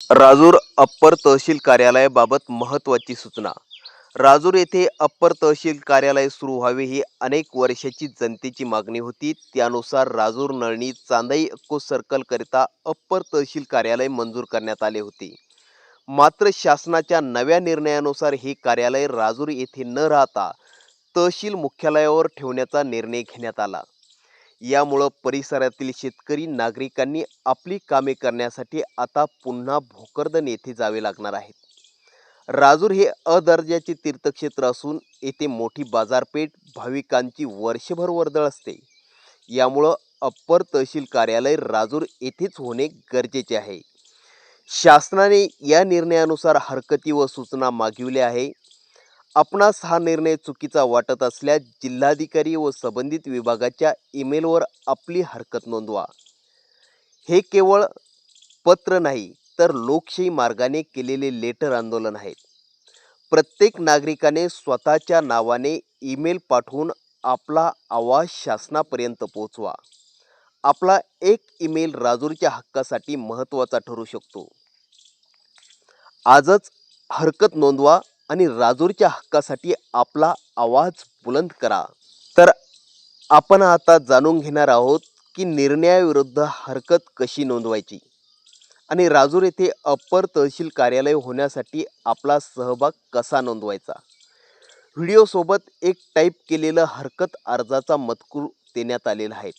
Rajur upper तहसील कार्यालयाबाबत महत्त्वाची सूचना. राजूर येथे अप्पर तहसील कार्यालय सुरू व्हावे ही अनेक वर्षाची जनतेची मागणी होती. त्यानुसार राजूर नळणी चांदई अक्को सर्कल करिता अप्पर तहसील कार्यालय मंजूर करण्यात आले होते. मात्र शासनाच्या नव्या निर्णयानुसार हे कार्यालय राजूर येथे न राहता तहसील मुख्यालयावर ठेवण्याचा निर्णय घेण्यात आला. यामुळं परिसरातील शेतकरी नागरिकांनी आपली कामे करण्यासाठी आता पुन्हा भोकरदन येथे जावे लागणार आहे. राजूर हे अ दर्जाचे तीर्थक्षेत्र असून येथे मोठी बाजारपेठ, भाविकांची वर्षभर वर्दळ असते. यामुळं अप्पर तहसील कार्यालय राजूर येथेच होणे गरजेचे आहे. शासनाने या निर्णयानुसार हरकती व सूचना मागविल्या आहे. आपणास हा निर्णय चुकीचा वाटत असल्यास जिल्हाधिकारी व संबंधित विभागाच्या ईमेलवर आपली हरकत नोंदवा. हे केवळ पत्र नाही तर लोकशाही मार्गाने केलेले लेटर आंदोलन आहे. प्रत्येक नागरिकाने स्वतःच्या नावाने ईमेल पाठवून आपला आवाज शासनापर्यंत पोहोचवा. आपला एक ईमेल राजूरच्या हक्कासाठी महत्त्वाचा ठरू शकतो. आजच हरकत नोंदवा आणि राजूरच्या हक्कासाठी आपला आवाज बुलंद करा. तर आपण आता जाणून घेणार आहोत की निर्णयाविरुद्ध हरकत कशी नोंदवायची आणि राजूर येथे अप्पर तहसील कार्यालय होण्यासाठी आपला सहभाग कसा नोंदवायचा. व्हिडिओसोबत एक टाईप केलेलं हरकत अर्जाचा मजकूर देण्यात आलेला आहे.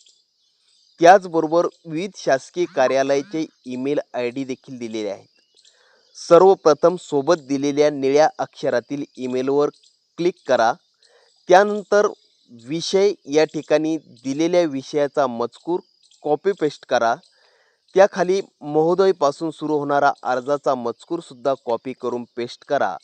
त्याचबरोबर विविध शासकीय कार्यालयाचे ईमेल ID देखील दिलेले आहेत. सर्वप्रथम सोबत दिलेल्या निळ्या अक्षरातील ईमेलवर क्लिक करा. त्यानंतर विषय या ठिकाणी दिलेल्या विषयाचा मजकूर कॉपी पेस्ट करा. त्याखाली महोदयपासून सुरू होणारा अर्जाचा मजकूर सुद्धा कॉपी करून पेस्ट करा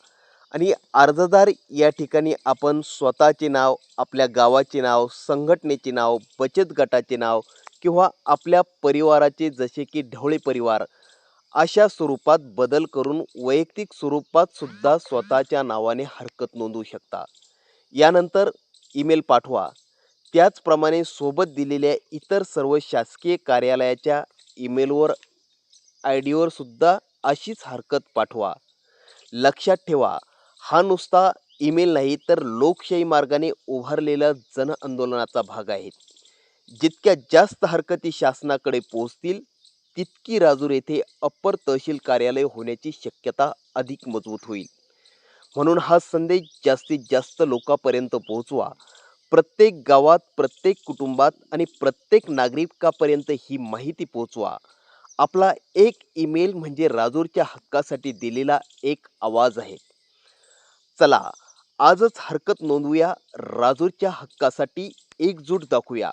आणि अर्जदार या ठिकाणी आपण स्वतःचे नाव, आपल्या गावाचे नाव, संघटनेचे नाव, बचत गटाचे नाव किंवा आपल्या परिवाराचे जसे की ढवळे परिवार अशा स्वरूपात बदल करून वैयक्तिक स्वरूपात सुद्धा स्वतःच्या नावाने हरकत नोंदवू शकता. यानंतर ईमेल पाठवा. त्याचप्रमाणे सोबत दिलेल्या इतर सर्व शासकीय कार्यालयाच्या ईमेलवर ID सुद्धा अशीच हरकत पाठवा. लक्षात ठेवा, हा नुसता ईमेल नाही तर लोकशाही मार्गाने उभारलेला जन आंदोलनाचा भाग आहे. जितक्या जास्त हरकती शासनाकडे पोहोचतील तितकी राजूर येथे अप्पर तहसील कार्यालय होण्याची शक्यता अधिक मजबूत होईल. म्हणून हा संदेश जास्तीत जास्त लोकांपर्यंत पोहोचवा. प्रत्येक गावात, प्रत्येक कुटुंबात आणि प्रत्येक नागरिकापर्यंत ही माहिती पोहोचवा. आपला एक ईमेल म्हणजे राजूरच्या हक्कासाठी दिलेला एक आवाज आहे. चला आजच हरकत नोंदवूया. राजूरच्या हक्कासाठी एकजूट दाखवूया.